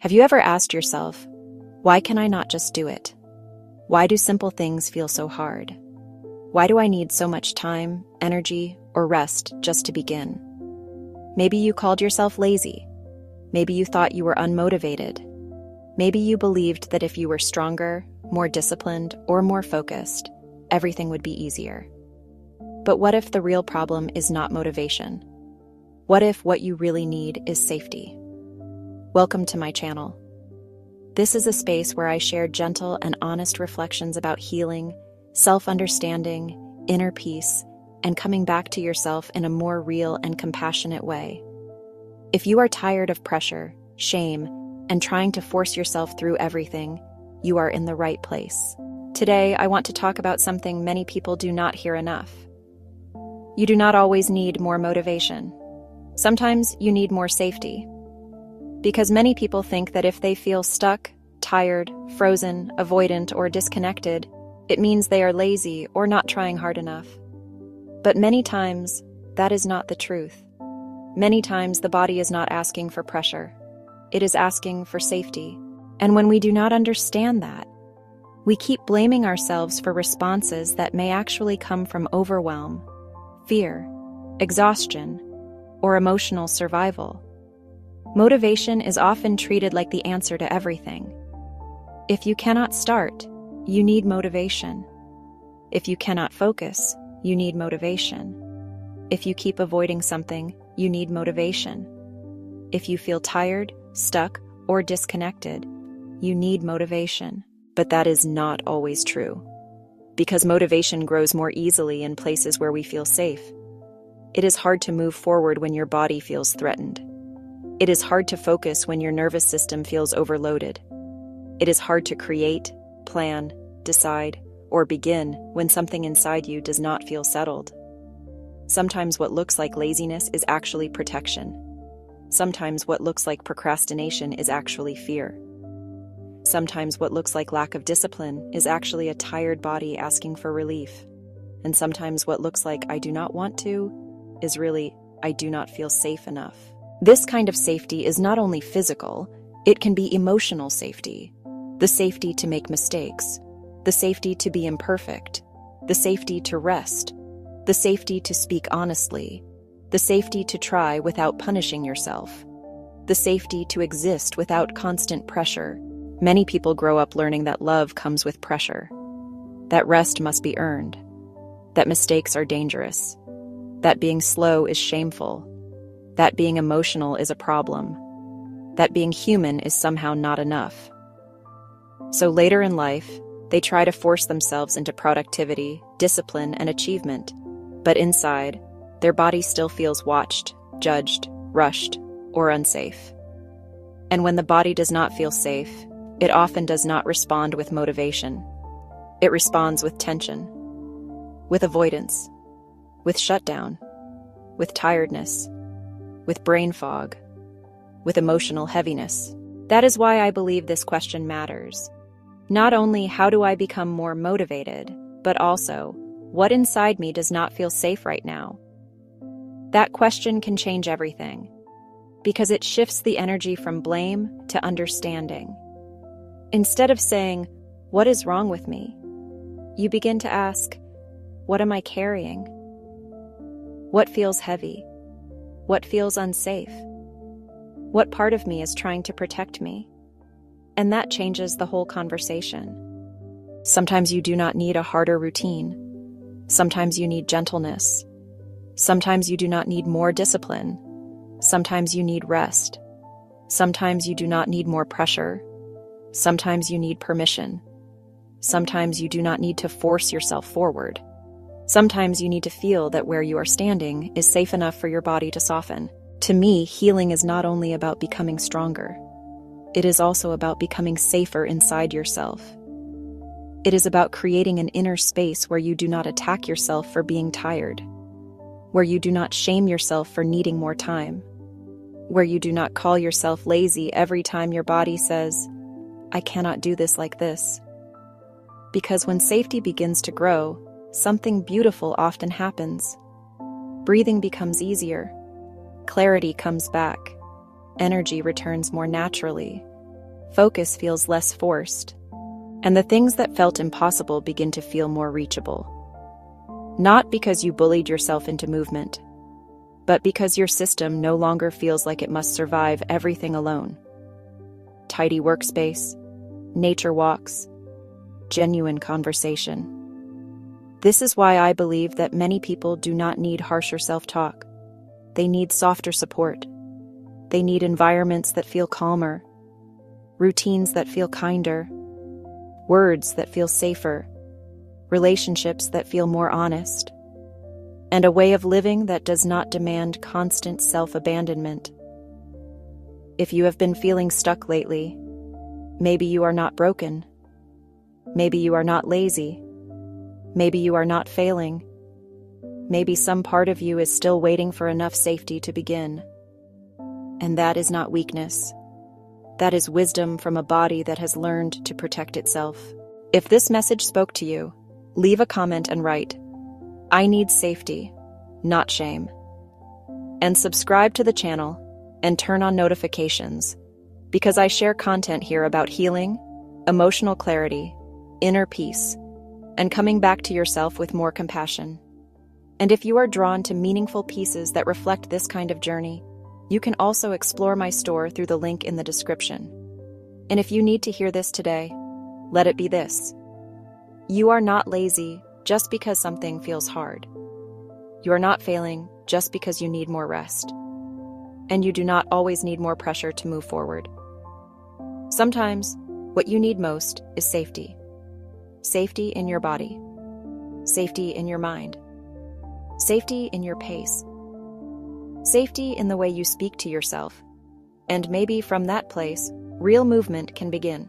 Have you ever asked yourself, why can I not just do it? Why do simple things feel so hard? Why do I need so much time, energy, or rest just to begin? Maybe you called yourself lazy. Maybe you thought you were unmotivated. Maybe you believed that if you were stronger, more disciplined, or more focused, everything would be easier. But what if the real problem is not motivation? What if what you really need is safety? Welcome to my channel. This is a space where I share gentle and honest reflections about healing, self-understanding, inner peace, and coming back to yourself in a more real and compassionate way. If you are tired of pressure, shame, and trying to force yourself through everything, you are in the right place. Today, I want to talk about something many people do not hear enough. You do not always need more motivation. Sometimes you need more safety. Because many people think that if they feel stuck, tired, frozen, avoidant, or disconnected, it means they are lazy or not trying hard enough. But many times, that is not the truth. Many times the body is not asking for pressure. It is asking for safety. And when we do not understand that, we keep blaming ourselves for responses that may actually come from overwhelm, fear, exhaustion, or emotional survival. Motivation is often treated like the answer to everything. If you cannot start, you need motivation. If you cannot focus, you need motivation. If you keep avoiding something, you need motivation. If you feel tired, stuck, or disconnected, you need motivation. But that is not always true. Because motivation grows more easily in places where we feel safe. It is hard to move forward when your body feels threatened. It is hard to focus when your nervous system feels overloaded. It is hard to create, plan, decide, or begin when something inside you does not feel settled. Sometimes what looks like laziness is actually protection. Sometimes what looks like procrastination is actually fear. Sometimes what looks like lack of discipline is actually a tired body asking for relief. And sometimes what looks like I do not want to is really I do not feel safe enough. This kind of safety is not only physical, it can be emotional safety. The safety to make mistakes, the safety to be imperfect, the safety to rest, the safety to speak honestly, the safety to try without punishing yourself, the safety to exist without constant pressure. Many people grow up learning that love comes with pressure, that rest must be earned, that mistakes are dangerous, that being slow is shameful, that being emotional is a problem, that being human is somehow not enough. So later in life, they try to force themselves into productivity, discipline, and achievement, but inside, their body still feels watched, judged, rushed, or unsafe. And when the body does not feel safe, it often does not respond with motivation. It responds with tension, with avoidance, with shutdown, with tiredness, with brain fog, with emotional heaviness. That is why I believe this question matters. Not only how do I become more motivated, but also, what inside me does not feel safe right now? That question can change everything, because it shifts the energy from blame to understanding. Instead of saying, what is wrong with me? You begin to ask, what am I carrying? What feels heavy? What feels unsafe? What part of me is trying to protect me? And that changes the whole conversation. Sometimes you do not need a harder routine. Sometimes you need gentleness. Sometimes you do not need more discipline. Sometimes you need rest. Sometimes you do not need more pressure. Sometimes you need permission. Sometimes you do not need to force yourself forward. Sometimes you need to feel that where you are standing is safe enough for your body to soften. To me, healing is not only about becoming stronger. It is also about becoming safer inside yourself. It is about creating an inner space where you do not attack yourself for being tired, where you do not shame yourself for needing more time, where you do not call yourself lazy every time your body says, I cannot do this like this. Because when safety begins to grow, something beautiful often happens. Breathing becomes easier. Clarity comes back. Energy returns more naturally. focus feels less forced, and the things that felt impossible begin to feel more reachable. Not because you bullied yourself into movement, but because your system no longer feels like it must survive everything alone. Tidy workspace, nature walks, genuine conversation. This is why I believe that many people do not need harsher self-talk. They need softer support. They need environments that feel calmer, routines that feel kinder, words that feel safer, relationships that feel more honest, and a way of living that does not demand constant self-abandonment. If you have been feeling stuck lately, maybe you are not broken. Maybe you are not lazy. Maybe you are not failing. Maybe some part of you is still waiting for enough safety to begin. And that is not weakness. That is wisdom from a body that has learned to protect itself. If this message spoke to you, leave a comment and write, "I need safety, not shame." And subscribe to the channel and turn on notifications, because I share content here about healing, emotional clarity, inner peace, and coming back to yourself with more compassion. And if you are drawn to meaningful pieces that reflect this kind of journey, you can also explore my store through the link in the description. And if you need to hear this today, let it be this. You are not lazy just because something feels hard. You are not failing just because you need more rest. And you do not always need more pressure to move forward. Sometimes, what you need most is safety. Safety in your body. Safety in your mind. Safety in your pace. Safety in the way you speak to yourself. And maybe from that place, real movement can begin.